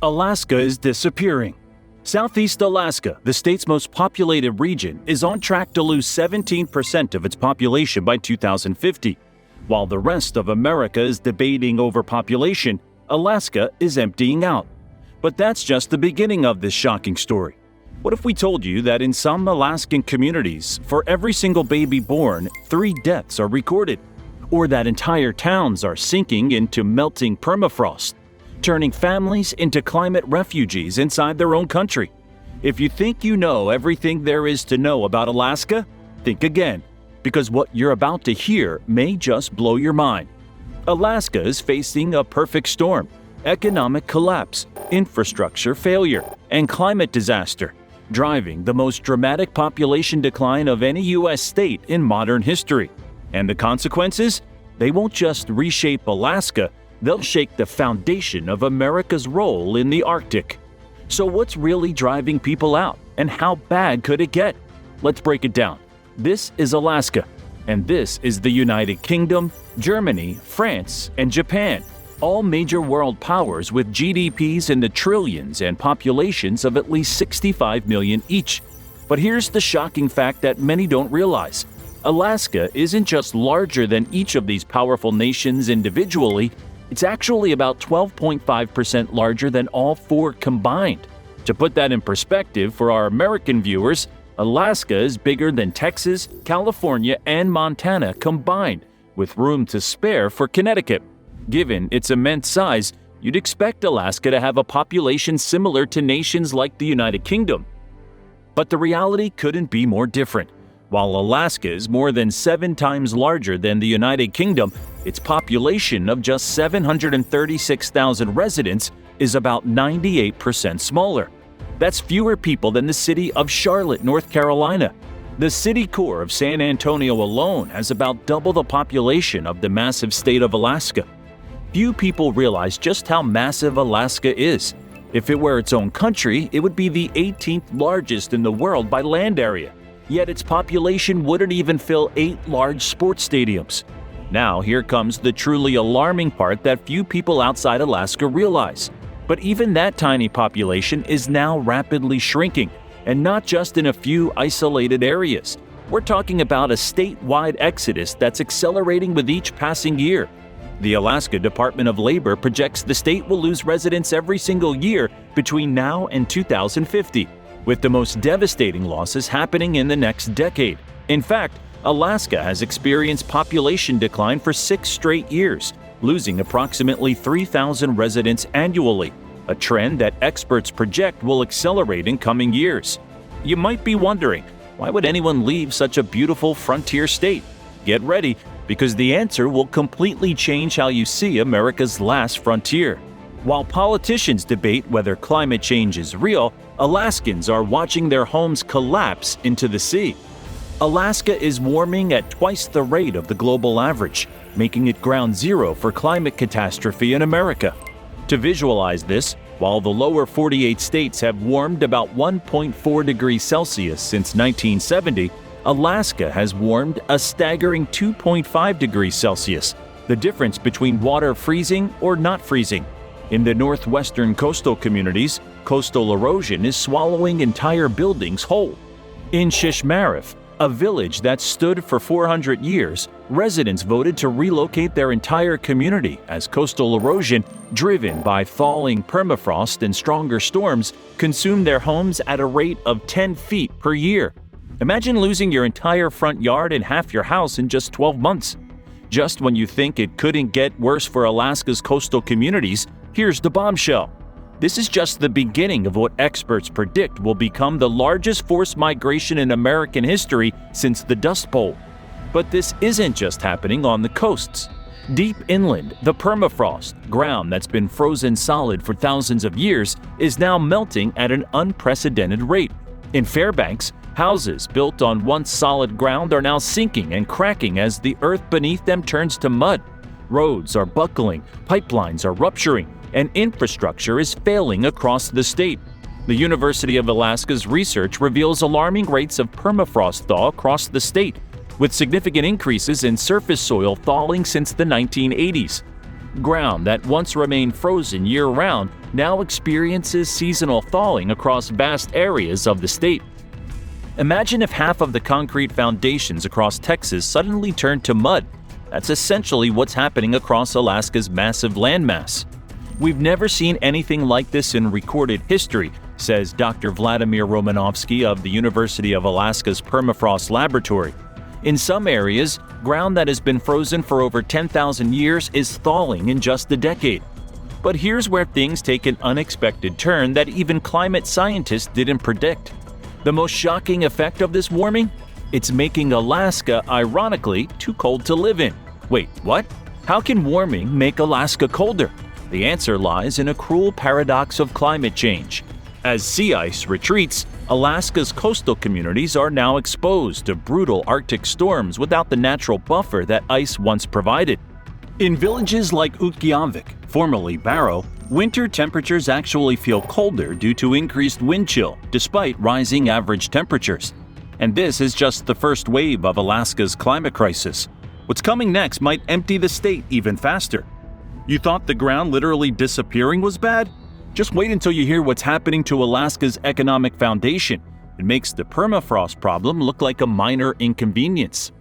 Alaska is disappearing. Southeast Alaska, the state's most populated region, is on track to lose 17% of its population by 2050. While the rest of America is debating overpopulation, Alaska is emptying out. But that's just the beginning of this shocking story. What if we told you that in some Alaskan communities, for every single baby born, 3 deaths are recorded? Or that entire towns are sinking into melting permafrost, turning families into climate refugees inside their own country? If you think you know everything there is to know about Alaska, think again, because what you're about to hear may just blow your mind. Alaska is facing a perfect storm: economic collapse, infrastructure failure, and climate disaster, driving the most dramatic population decline of any U.S. state in modern history. And the consequences? They won't just reshape Alaska, they'll shake the foundation of America's role in the Arctic. So what's really driving people out, and how bad could it get? Let's break it down. This is Alaska, and this is the United Kingdom, Germany, France, and Japan, all major world powers with GDPs in the trillions and populations of at least 65 million each. But here's the shocking fact that many don't realize. Alaska isn't just larger than each of these powerful nations individually, it's actually about 12.5% larger than all 4 combined. To put that in perspective for our American viewers, Alaska is bigger than Texas, California, and Montana combined, with room to spare for Connecticut. Given its immense size, you'd expect Alaska to have a population similar to nations like the United Kingdom. But the reality couldn't be more different. While Alaska is more than 7 times larger than the United Kingdom, its population of just 736,000 residents is about 98% smaller. That's fewer people than the city of Charlotte, North Carolina. The city core of San Antonio alone has about double the population of the massive state of Alaska. Few people realize just how massive Alaska is. If it were its own country, it would be the 18th largest in the world by land area. Yet its population wouldn't even fill 8 large sports stadiums. Now here comes the truly alarming part that few people outside Alaska realize. But even that tiny population is now rapidly shrinking, and not just in a few isolated areas. We're talking about a statewide exodus that's accelerating with each passing year. The Alaska Department of Labor projects the state will lose residents every single year between now and 2050, with the most devastating losses happening in the next decade. In fact, Alaska has experienced population decline for 6 straight years, losing approximately 3,000 residents annually, a trend that experts project will accelerate in coming years. You might be wondering, why would anyone leave such a beautiful frontier state? Get ready, because the answer will completely change how you see America's last frontier. While politicians debate whether climate change is real, Alaskans are watching their homes collapse into the sea. Alaska is warming at twice the rate of the global average, making it ground zero for climate catastrophe in America. To visualize this, while the lower 48 states have warmed about 1.4 degrees Celsius since 1970, Alaska has warmed a staggering 2.5 degrees Celsius, the difference between water freezing or not freezing. In the northwestern coastal communities, coastal erosion is swallowing entire buildings whole. In Shishmaref, a village that stood for 400 years, residents voted to relocate their entire community as coastal erosion, driven by falling permafrost and stronger storms, consumed their homes at a rate of 10 feet per year. Imagine losing your entire front yard and half your house in just 12 months. Just when you think it couldn't get worse for Alaska's coastal communities, here's the bombshell. This is just the beginning of what experts predict will become the largest forced migration in American history since the Dust Bowl. But this isn't just happening on the coasts. Deep inland, the permafrost, ground that's been frozen solid for thousands of years, is now melting at an unprecedented rate. In Fairbanks, houses built on once solid ground are now sinking and cracking as the earth beneath them turns to mud. Roads are buckling, pipelines are rupturing, and infrastructure is failing across the state. The University of Alaska's research reveals alarming rates of permafrost thaw across the state, with significant increases in surface soil thawing since the 1980s. Ground that once remained frozen year-round now experiences seasonal thawing across vast areas of the state. Imagine if half of the concrete foundations across Texas suddenly turned to mud. That's essentially what's happening across Alaska's massive landmass. We've never seen anything like this in recorded history, says Dr. Vladimir Romanovsky of the University of Alaska's Permafrost Laboratory. In some areas, ground that has been frozen for over 10,000 years is thawing in just a decade. But here's where things take an unexpected turn that even climate scientists didn't predict. The most shocking effect of this warming? It's making Alaska, ironically, too cold to live in. Wait, what? How can warming make Alaska colder? The answer lies in a cruel paradox of climate change. As sea ice retreats, Alaska's coastal communities are now exposed to brutal Arctic storms without the natural buffer that ice once provided. In villages like Utqiagvik, formerly Barrow, winter temperatures actually feel colder due to increased wind chill, despite rising average temperatures. And this is just the first wave of Alaska's climate crisis. What's coming next might empty the state even faster. You thought the ground literally disappearing was bad? Just wait until you hear what's happening to Alaska's economic foundation. It makes the permafrost problem look like a minor inconvenience.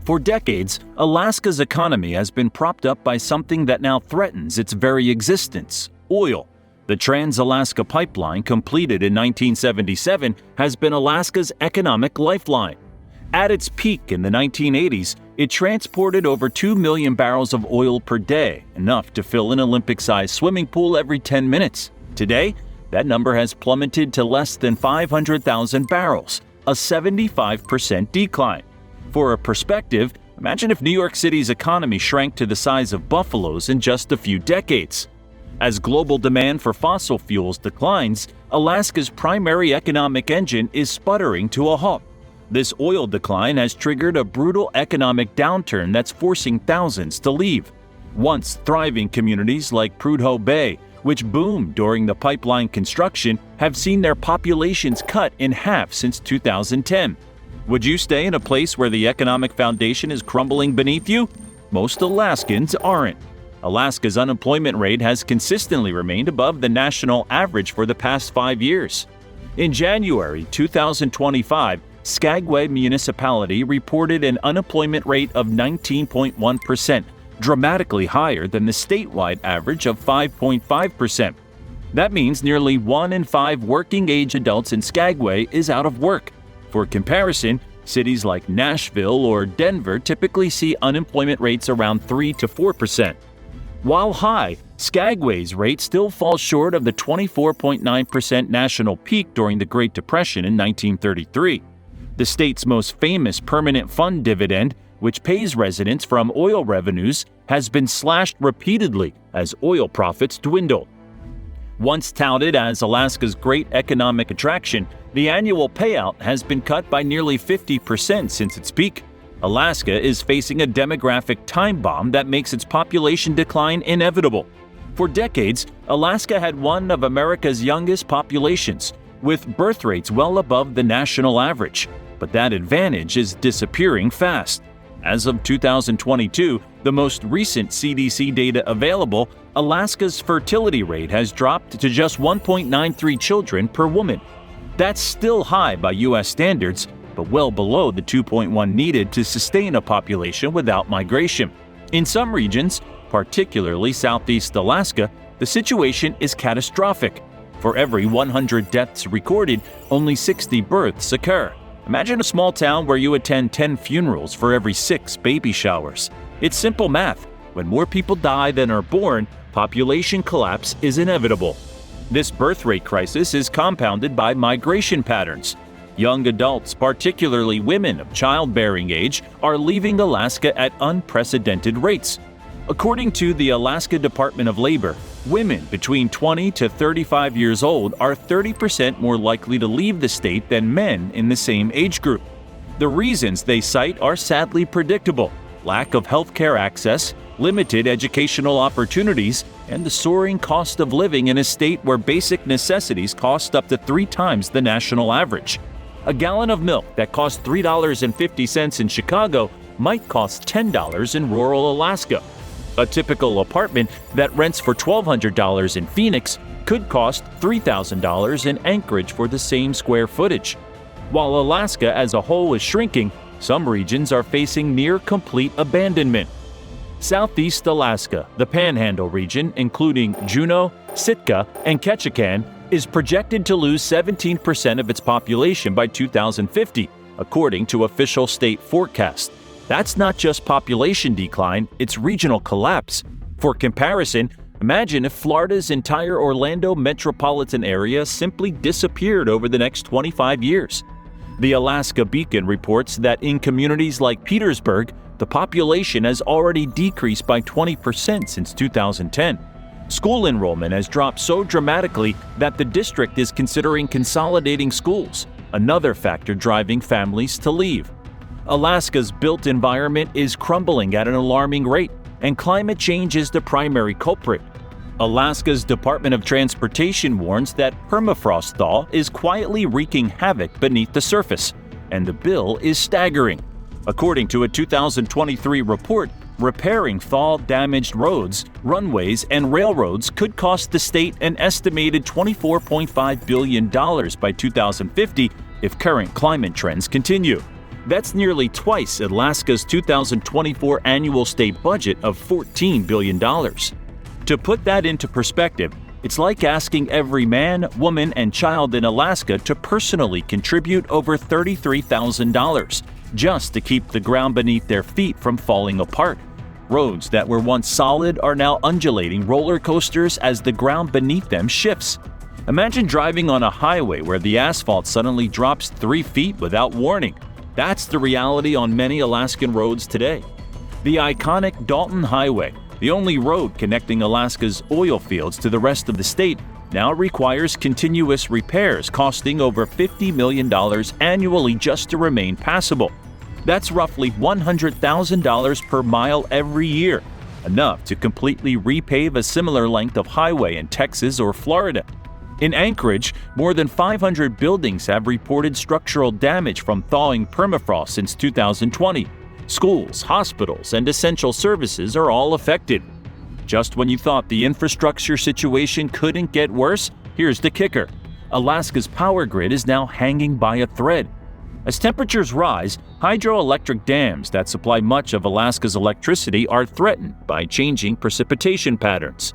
For decades, Alaska's economy has been propped up by something that now threatens its very existence: oil. The Trans-Alaska Pipeline, completed in 1977, has been Alaska's economic lifeline. At its peak in the 1980s, it transported over 2 million barrels of oil per day, enough to fill an Olympic-sized swimming pool every 10 minutes. Today, that number has plummeted to less than 500,000 barrels, a 75% decline. For a perspective, imagine if New York City's economy shrank to the size of Buffalo's in just a few decades. As global demand for fossil fuels declines, Alaska's primary economic engine is sputtering to a halt. This oil decline has triggered a brutal economic downturn that's forcing thousands to leave. Once thriving communities like Prudhoe Bay, which boomed during the pipeline construction, have seen their populations cut in half since 2010. Would you stay in a place where the economic foundation is crumbling beneath you? Most Alaskans aren't. Alaska's unemployment rate has consistently remained above the national average for the past 5 years. In January 2025, Skagway Municipality reported an unemployment rate of 19.1%, dramatically higher than the statewide average of 5.5%. That means nearly 1 in 5 working-age adults in Skagway is out of work. For comparison, cities like Nashville or Denver typically see unemployment rates around 3 to 4%. While high, Skagway's rate still falls short of the 24.9% national peak during the Great Depression in 1933. The state's most famous permanent fund dividend, which pays residents from oil revenues, has been slashed repeatedly as oil profits dwindle. Once touted as Alaska's great economic attraction, the annual payout has been cut by nearly 50% since its peak. Alaska is facing a demographic time bomb that makes its population decline inevitable. For decades, Alaska had one of America's youngest populations, with birth rates well above the national average. But that advantage is disappearing fast. As of 2022, the most recent CDC data available, Alaska's fertility rate has dropped to just 1.93 children per woman. That's still high by U.S. standards, but well below the 2.1 needed to sustain a population without migration. In some regions, particularly Southeast Alaska, the situation is catastrophic. For every 100 deaths recorded, only 60 births occur. Imagine a small town where you attend 10 funerals for every 6 baby showers. It's simple math. When more people die than are born, population collapse is inevitable. This birth rate crisis is compounded by migration patterns. Young adults, particularly women of childbearing age, are leaving Alaska at unprecedented rates. According to the Alaska Department of Labor, women between 20 to 35 years old are 30% more likely to leave the state than men in the same age group. The reasons they cite are sadly predictable: lack of healthcare access, limited educational opportunities, and the soaring cost of living in a state where basic necessities cost up to 3 times the national average. A gallon of milk that costs $3.50 in Chicago might cost $10 in rural Alaska. A typical apartment that rents for $1,200 in Phoenix could cost $3,000 in Anchorage for the same square footage. While Alaska as a whole is shrinking, some regions are facing near complete abandonment. Southeast Alaska, the Panhandle region, including Juneau, Sitka, and Ketchikan, is projected to lose 17% of its population by 2050, according to official state forecasts. That's not just population decline, it's regional collapse. For comparison, imagine if Florida's entire Orlando metropolitan area simply disappeared over the next 25 years. The Alaska Beacon reports that in communities like Petersburg, the population has already decreased by 20% since 2010. School enrollment has dropped so dramatically that the district is considering consolidating schools, another factor driving families to leave. Alaska's built environment is crumbling at an alarming rate, and climate change is the primary culprit. Alaska's Department of Transportation warns that permafrost thaw is quietly wreaking havoc beneath the surface, and the bill is staggering. According to a 2023 report, repairing thaw-damaged roads, runways, and railroads could cost the state an estimated $24.5 billion by 2050 if current climate trends continue. That's nearly twice Alaska's 2024 annual state budget of $14 billion. To put that into perspective, it's like asking every man, woman, and child in Alaska to personally contribute over $33,000 just to keep the ground beneath their feet from falling apart. Roads that were once solid are now undulating roller coasters as the ground beneath them shifts. Imagine driving on a highway where the asphalt suddenly drops 3 feet without warning. That's the reality on many Alaskan roads today. The iconic Dalton Highway, the only road connecting Alaska's oil fields to the rest of the state, now requires continuous repairs costing over $50 million annually just to remain passable. That's roughly $100,000 per mile every year, enough to completely repave a similar length of highway in Texas or Florida. In Anchorage, more than 500 buildings have reported structural damage from thawing permafrost since 2020. Schools, hospitals, and essential services are all affected. Just when you thought the infrastructure situation couldn't get worse, here's the kicker. Alaska's power grid is now hanging by a thread. As temperatures rise, hydroelectric dams that supply much of Alaska's electricity are threatened by changing precipitation patterns.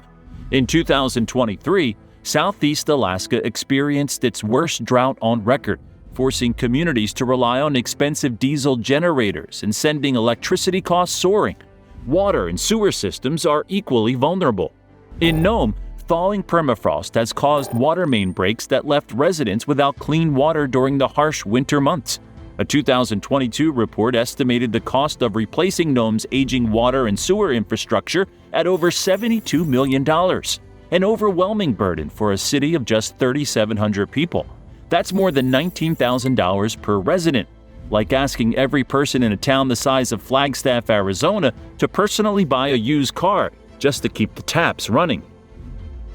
In 2023, Southeast Alaska experienced its worst drought on record, forcing communities to rely on expensive diesel generators and sending electricity costs soaring. Water and sewer systems are equally vulnerable. In Nome, thawing permafrost has caused water main breaks that left residents without clean water during the harsh winter months. A 2022 report estimated the cost of replacing Nome's aging water and sewer infrastructure at over $72 million, an overwhelming burden for a city of just 3,700 people. That's more than $19,000 per resident, like asking every person in a town the size of Flagstaff, Arizona, to personally buy a used car just to keep the taps running.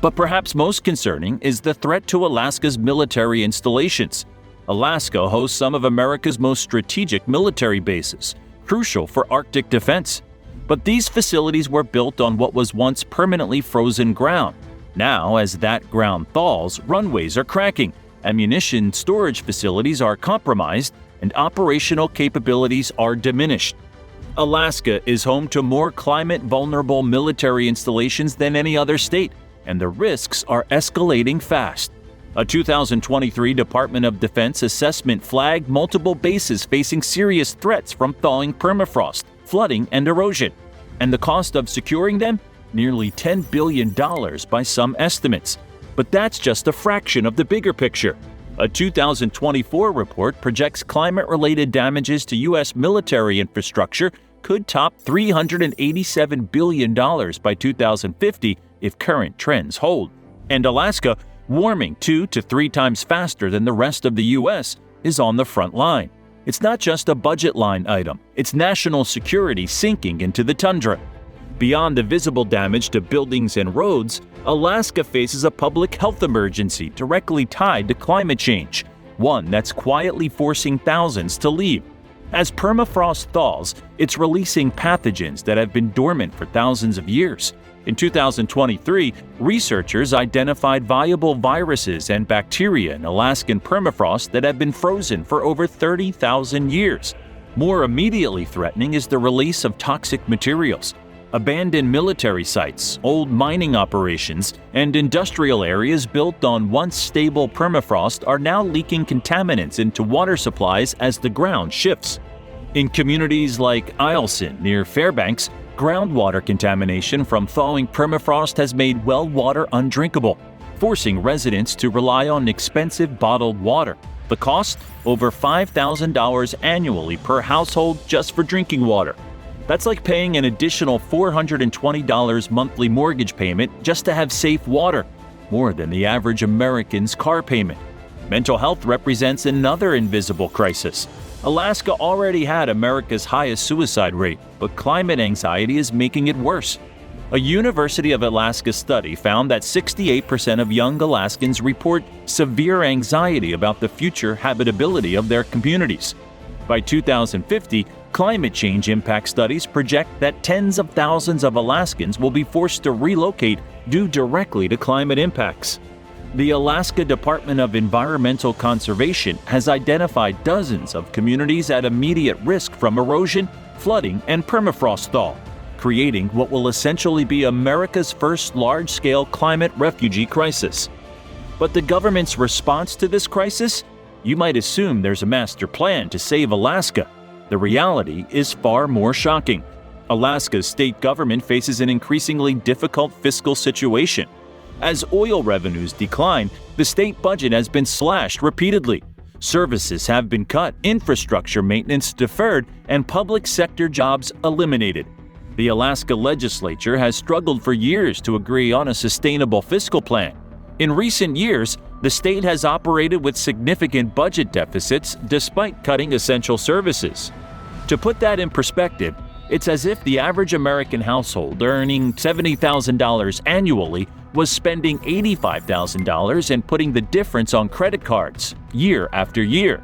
But perhaps most concerning is the threat to Alaska's military installations. Alaska hosts some of America's most strategic military bases, crucial for Arctic defense. But these facilities were built on what was once permanently frozen ground. Now, as that ground thaws, runways are cracking, ammunition storage facilities are compromised, and operational capabilities are diminished. Alaska is home to more climate-vulnerable military installations than any other state, and the risks are escalating fast. A 2023 Department of Defense assessment flagged multiple bases facing serious threats from thawing permafrost, flooding, and erosion. And the cost of securing them? Nearly $10 billion by some estimates. But that's just a fraction of the bigger picture. A 2024 report projects climate-related damages to U.S. military infrastructure could top $387 billion by 2050 if current trends hold. And Alaska, warming 2 to 3 times faster than the rest of the U.S., is on the front line. It's not just a budget line item, it's national security sinking into the tundra. Beyond the visible damage to buildings and roads, Alaska faces a public health emergency directly tied to climate change, one that's quietly forcing thousands to leave. As permafrost thaws, it's releasing pathogens that have been dormant for thousands of years. In 2023, researchers identified viable viruses and bacteria in Alaskan permafrost that have been frozen for over 30,000 years. More immediately threatening is the release of toxic materials. Abandoned military sites, old mining operations, and industrial areas built on once stable permafrost are now leaking contaminants into water supplies as the ground shifts. In communities like Eielson near Fairbanks, groundwater contamination from thawing permafrost has made well water undrinkable, forcing residents to rely on expensive bottled water. The cost? Over $5,000 annually per household just for drinking water. That's like paying an additional $420 monthly mortgage payment just to have safe water, more than the average American's car payment. Mental health represents another invisible crisis. Alaska already had America's highest suicide rate, but climate anxiety is making it worse. A University of Alaska study found that 68% of young Alaskans report severe anxiety about the future habitability of their communities. By 2050, climate change impact studies project that tens of thousands of Alaskans will be forced to relocate due directly to climate impacts. The Alaska Department of Environmental Conservation has identified dozens of communities at immediate risk from erosion, flooding, and permafrost thaw, creating what will essentially be America's first large-scale climate refugee crisis. But the government's response to this crisis? You might assume there's a master plan to save Alaska. The reality is far more shocking. Alaska's state government faces an increasingly difficult fiscal situation. As oil revenues decline, the state budget has been slashed repeatedly. Services have been cut, infrastructure maintenance deferred, and public sector jobs eliminated. The Alaska legislature has struggled for years to agree on a sustainable fiscal plan. In recent years, the state has operated with significant budget deficits despite cutting essential services. To put that in perspective, it's as if the average American household earning $70,000 annually was spending $85,000 and putting the difference on credit cards year after year.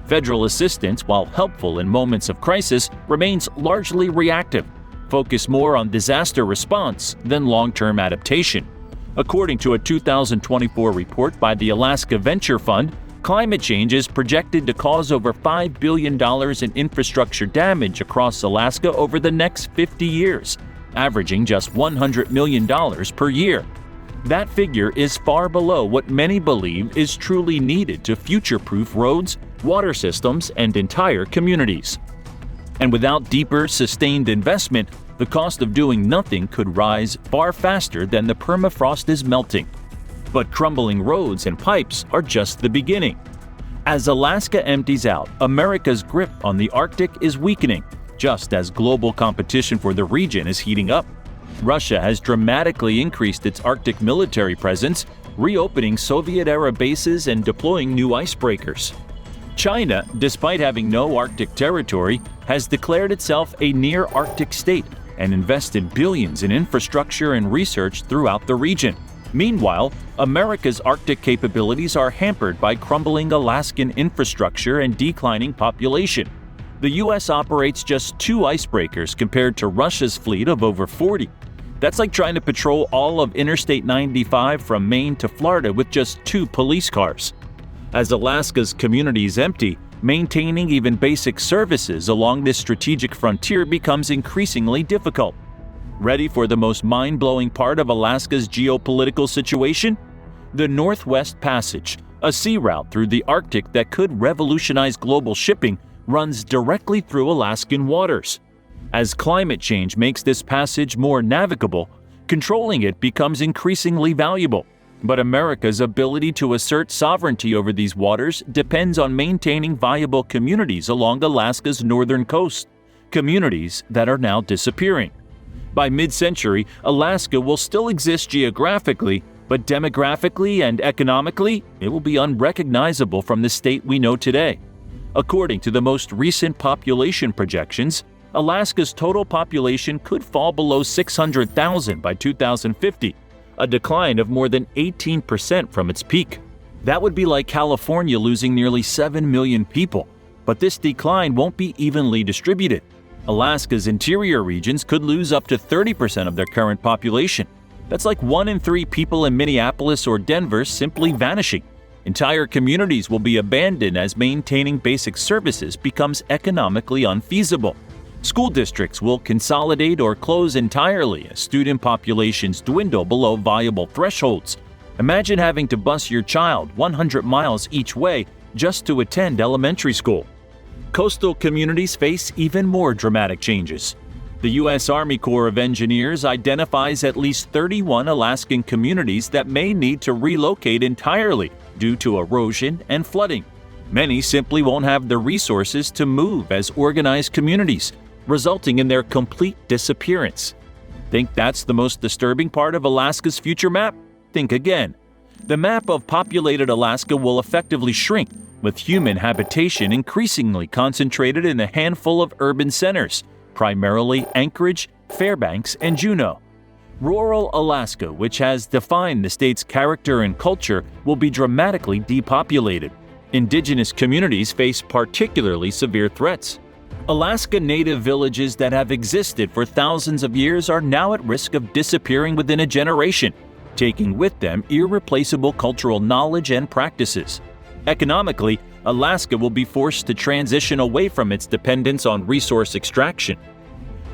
Federal assistance, while helpful in moments of crisis, remains largely reactive, focused more on disaster response than long-term adaptation. According to a 2024 report by the Alaska Venture Fund, climate change is projected to cause over $5 billion in infrastructure damage across Alaska over the next 50 years, averaging just $100 million per year. That figure is far below what many believe is truly needed to future-proof roads, water systems, and entire communities. And without deeper, sustained investment, the cost of doing nothing could rise far faster than the permafrost is melting. But crumbling roads and pipes are just the beginning. As Alaska empties out, America's grip on the Arctic is weakening, just as global competition for the region is heating up. Russia has dramatically increased its Arctic military presence, reopening Soviet-era bases and deploying new icebreakers. China, despite having no Arctic territory, has declared itself a near-Arctic state and invested billions in infrastructure and research throughout the region. Meanwhile, America's Arctic capabilities are hampered by crumbling Alaskan infrastructure and declining population. The U.S. operates just 2 icebreakers compared to Russia's fleet of over 40. That's like trying to patrol all of Interstate 95 from Maine to Florida with just 2 police cars. As Alaska's communities empty, maintaining even basic services along this strategic frontier becomes increasingly difficult. Ready for the most mind-blowing part of Alaska's geopolitical situation? The Northwest Passage, a sea route through the Arctic that could revolutionize global shipping, runs directly through Alaskan waters. As climate change makes this passage more navigable, controlling it becomes increasingly valuable. But America's ability to assert sovereignty over these waters depends on maintaining viable communities along Alaska's northern coast, communities that are now disappearing. By mid-century, Alaska will still exist geographically, but demographically and economically, it will be unrecognizable from the state we know today. According to the most recent population projections, Alaska's total population could fall below 600,000 by 2050, a decline of more than 18% from its peak. That would be like California losing nearly 7 million people. But this decline won't be evenly distributed. Alaska's interior regions could lose up to 30% of their current population. That's like 1 in 3 people in Minneapolis or Denver simply vanishing. Entire communities will be abandoned as maintaining basic services becomes economically unfeasible. School districts will consolidate or close entirely as student populations dwindle below viable thresholds. Imagine having to bus your child 100 miles each way just to attend elementary school. Coastal communities face even more dramatic changes. The U.S. Army Corps of Engineers identifies at least 31 Alaskan communities that may need to relocate entirely due to erosion and flooding. Many simply won't have the resources to move as organized communities, resulting in their complete disappearance. Think that's the most disturbing part of Alaska's future map? Think again. The map of populated Alaska will effectively shrink, with human habitation increasingly concentrated in a handful of urban centers, primarily Anchorage, Fairbanks, and Juneau. Rural Alaska, which has defined the state's character and culture, will be dramatically depopulated. Indigenous communities face particularly severe threats. Alaska Native villages that have existed for thousands of years are now at risk of disappearing within a generation, taking with them irreplaceable cultural knowledge and practices. Economically, Alaska will be forced to transition away from its dependence on resource extraction.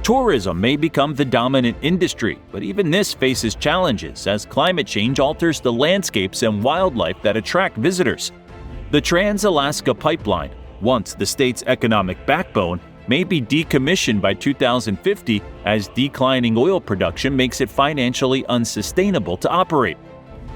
Tourism may become the dominant industry, but even this faces challenges as climate change alters the landscapes and wildlife that attract visitors. The Trans-Alaska Pipeline, once the state's economic backbone, may be decommissioned by 2050 as declining oil production makes it financially unsustainable to operate.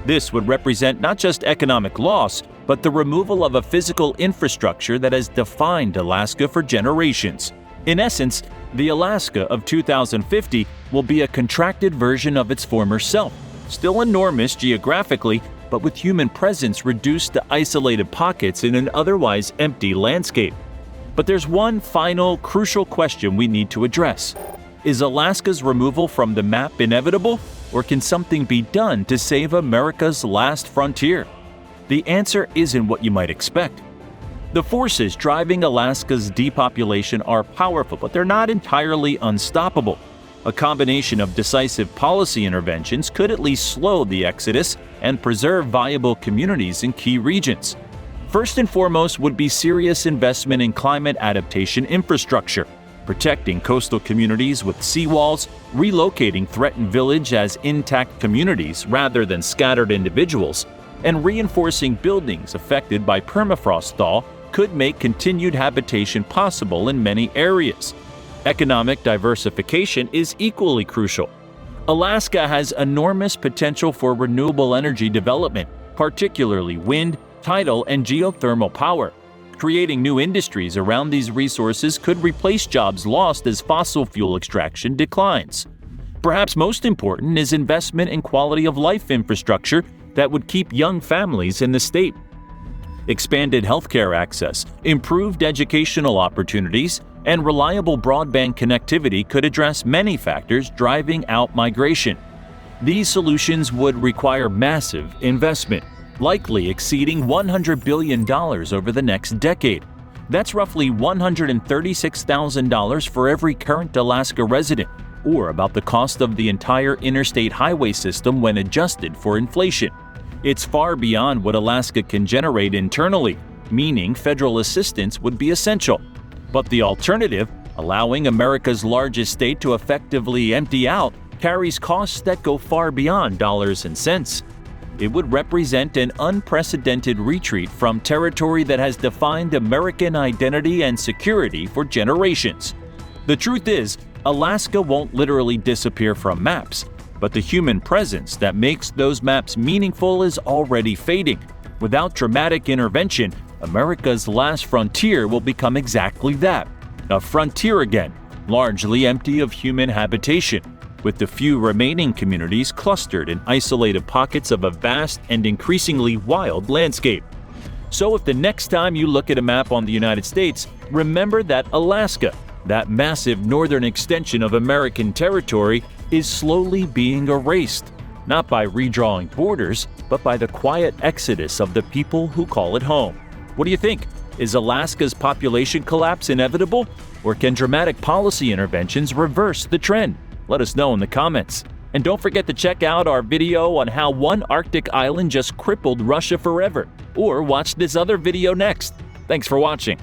This would represent not just economic loss, but the removal of a physical infrastructure that has defined Alaska for generations. In essence, the Alaska of 2050 will be a contracted version of its former self, still enormous geographically, but with human presence reduced to isolated pockets in an otherwise empty landscape. But there's one final, crucial question we need to address. Is Alaska's removal from the map inevitable, or can something be done to save America's last frontier? The answer isn't what you might expect. The forces driving Alaska's depopulation are powerful, but they're not entirely unstoppable. A combination of decisive policy interventions could at least slow the exodus and preserve viable communities in key regions. First and foremost would be serious investment in climate adaptation infrastructure, protecting coastal communities with seawalls, relocating threatened villages as intact communities rather than scattered individuals, and reinforcing buildings affected by permafrost thaw could make continued habitation possible in many areas. Economic diversification is equally crucial. Alaska has enormous potential for renewable energy development, particularly wind, tidal, and geothermal power. Creating new industries around these resources could replace jobs lost as fossil fuel extraction declines. Perhaps most important is investment in quality of life infrastructure that would keep young families in the state. Expanded healthcare access, improved educational opportunities, and reliable broadband connectivity could address many factors driving out migration. These solutions would require massive investment, likely exceeding $100 billion over the next decade. That's roughly $136,000 for every current Alaska resident, or about the cost of the entire interstate highway system when adjusted for inflation. It's far beyond what Alaska can generate internally, meaning federal assistance would be essential. But the alternative, allowing America's largest state to effectively empty out, carries costs that go far beyond dollars and cents. It would represent an unprecedented retreat from territory that has defined American identity and security for generations. The truth is, Alaska won't literally disappear from maps, but the human presence that makes those maps meaningful is already fading. Without dramatic intervention, America's last frontier will become exactly that, a frontier again, largely empty of human habitation, with the few remaining communities clustered in isolated pockets of a vast and increasingly wild landscape. So if the next time you look at a map on the United States, remember that Alaska, that massive northern extension of American territory, is slowly being erased, not by redrawing borders, but by the quiet exodus of the people who call it home. What do you think? Is Alaska's population collapse inevitable? Or can dramatic policy interventions reverse the trend? Let us know in the comments. And don't forget to check out our video on how one Arctic island just crippled Russia forever. Or watch this other video next. Thanks for watching.